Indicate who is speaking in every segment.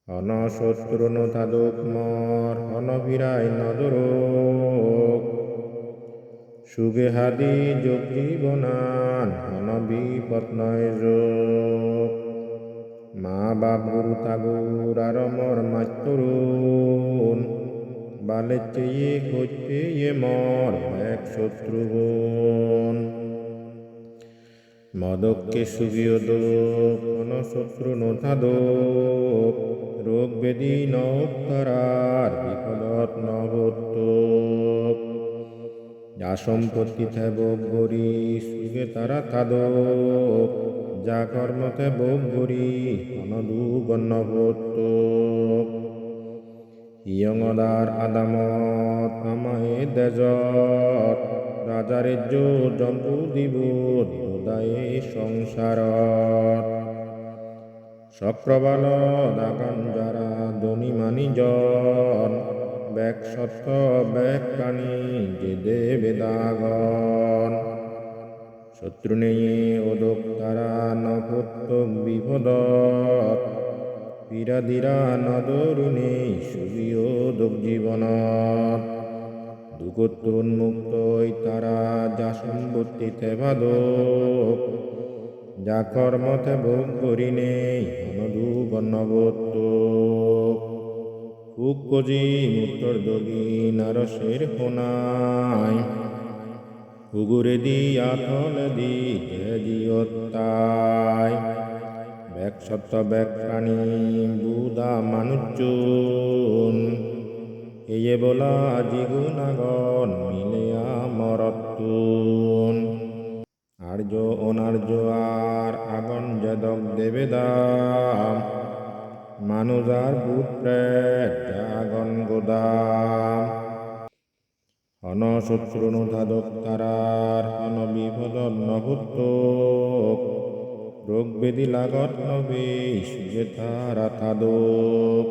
Speaker 1: অনশত্রু নথাদুক মর অনবিরাই নদরোক সুগে হাদি যোগ জীবনান অনবিপদ নয় যোগ মা বাপ গুরু তাগুর আরমর মাতরুন বালে চেয়ে হচ্ছে মর এক শত্রুগুণ মদককে সুগীয় দোক অনশত্রু নথাদোক রোগ বেদি নরার বিপদত নবত্তক যা সম্পত্তি থেবক গরি সুগে তারা থাদোক যা কর্মতে বোক গরি অনদুগন্নবত্তক ইয়ঙদার আদামত আমায়ে দেজত রাজারে জম্পু দিব দায়ে সংসারত চক্রবাল দাগান যারা ধনী মানিজন ব্যাগ সত্য ব্যাগ প্রাণী যে দেবে দাগন শত্রু নেই ওদক তারা নপুত্তক বিপদত পীড়াদিরা নদরুণে সুবিও দুঃখ জীবনত দুঃখত উন্মুক্ত তারা যা সম্পত্তিতে বাদক যা কর্মতে ভোগ করিনে অনদুগন্নবত্ত খুব কজি মুক্তর দগি নারসের হোনায় হুগুরে দি আতলে দি যে জিয়তায় ব্যাগ সত্য ব্যাগ প্রাণী বুদা মানুষজন এয়ে বলা জিগুনাগন মিলে মরত্তুন আর্য অনার্য আর আগন যেদক দেবে দাম মানুষ আর ভূত প্রেত জাগন গোদাম অনশত্রু নথাদক তারার অনবিপদ নভুত্তক রোগ বেদি লাগত নবে সুগে তারা থাদক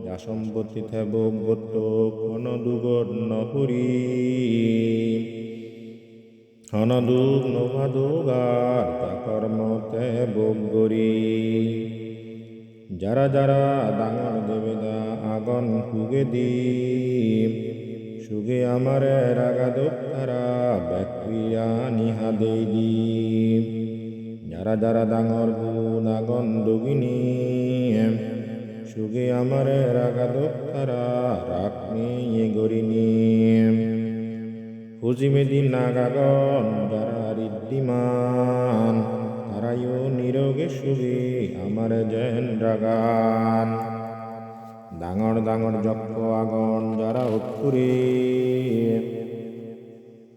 Speaker 1: যা সম্পত্তি থেবক গোত্তক অনদুগত নপুরী অনদুগ নভাদুগার যা কর্মতে বোগ গরি যারা যারা ডাঙর দেবেদা আগন হুগে দি সুগে আমারে রাগাদক তারা ব্যাকুয়া নিহাদে দি যারা যারা ডাঙর গুণ আগন দুগিনী সুগে আমারে রাগাদক তারা রাগ নিয়ে গরিনী হুজিমেদি নাগাগন যারা ঋদ্ধিমান তারাইও নিরোগে সুগে আমারে যেন রাগান ডাঙর ডাঙর যক্ষ আগন যারা উত্তরে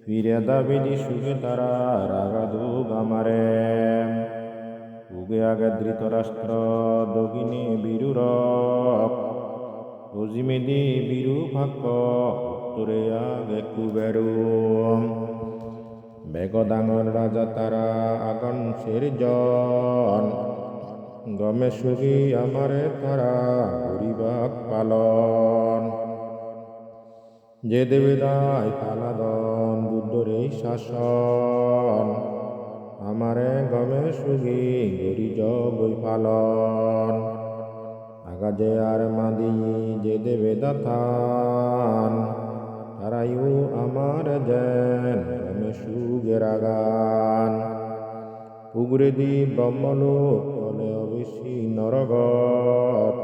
Speaker 1: ফিরে দাবিদি সুগে তারা রাগাদুগ আমারে উগে আগে ধৃতরাষ্ট্র দগিনে বীরুরক হজিমেদি বীরু ফাঁক উত্তরে আগে কুবেরু বেগ ডাঙর রাজা তারা আগন সের জন গমে সুগি আমারে তারা হরিবাক পালন যে দেবেদায় পালাদন বুদ্ধরে শাসন আমারে গমে সুগি গরি জগই পালন আগাজে আর মাদি যে দেবেদা থান তারাইও আমার যেন গমে সুগের আগান উগরে দি ব্রহ্মলোক তলে অবেশি নরগত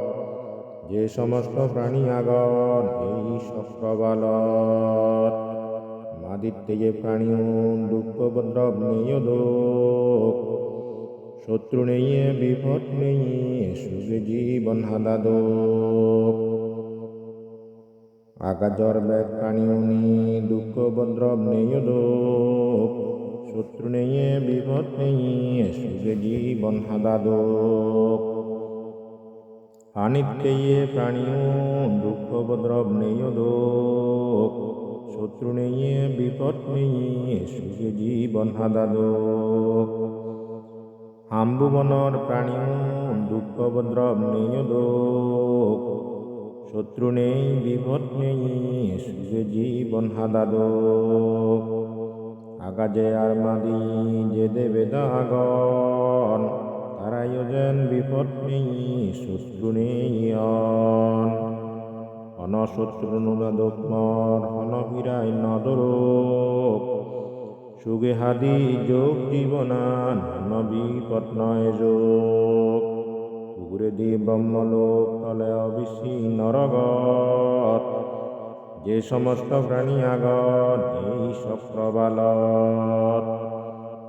Speaker 1: যে সমস্ত প্রাণী আগন এই চক্রবালত মাদিত্যে যে প্রাণী দুঃখ উপদ্রব নেই দোক শত্রু নেই বিপদ নেই সুগে জীবন হাদাদোক আগাজর ব্যাগ প্রাণী দুঃখ উপদ্রব নেই দোক শত্রু নেই বিপদ নেই সুগে জীবন হাদাদোক আনিত্যে প্রাণী দুঃখ উপদ্রব নেই দোক শত্রু নেই বিপদ নেই সুগে জীবন হাদাদোক হাম্বুবনর প্রাণী দুঃখ উপদ্রব নেই দোক শত্রু নেই বিপদ নেই সুগে জীবন হাদাদোক আগাজে আর মাদি যে দেবে দাগন আয়োজন বিপদ নেই শত্রু নেই অন অনশত্রু নুদমর হনবিরাই নদরোগ সুগে হাদি যোগ জীবনান বিপদ নয় যোগ উগরে দি ব্রহ্মলোক তলে অবিশ্রী নরগত যে সমস্ত প্রাণী আগত এই চক্রবালত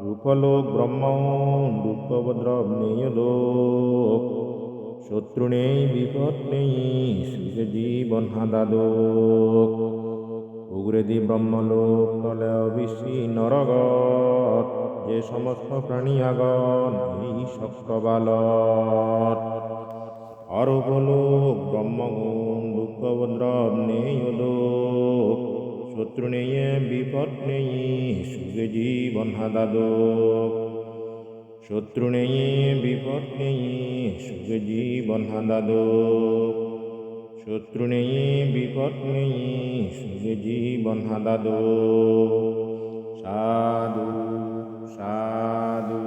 Speaker 1: রূপলোক ব্রহ্ম দুঃখোপদ্রব নেই লোক শত্রু নেই বিপদ নেই সুখে জীবন হাদাদোক উগরে দি ব্রহ্মলোক তলে অবিশ্রী নরগত যে সমস্ত প্রাণী আগন এই চক্রবালত অরূপলোক ব্রহ্মগুণ দুঃখোপদ্রব নেই লোক শত্রু নেই বিপদ নেই সুখে জীবন হাদাদোক শত্রু নেই বিপদ নেই সুখে জীবন হাদাদোক শত্রু নেই বিপদ নেই সুখে জীবন হাদাদোক সাধু সাধু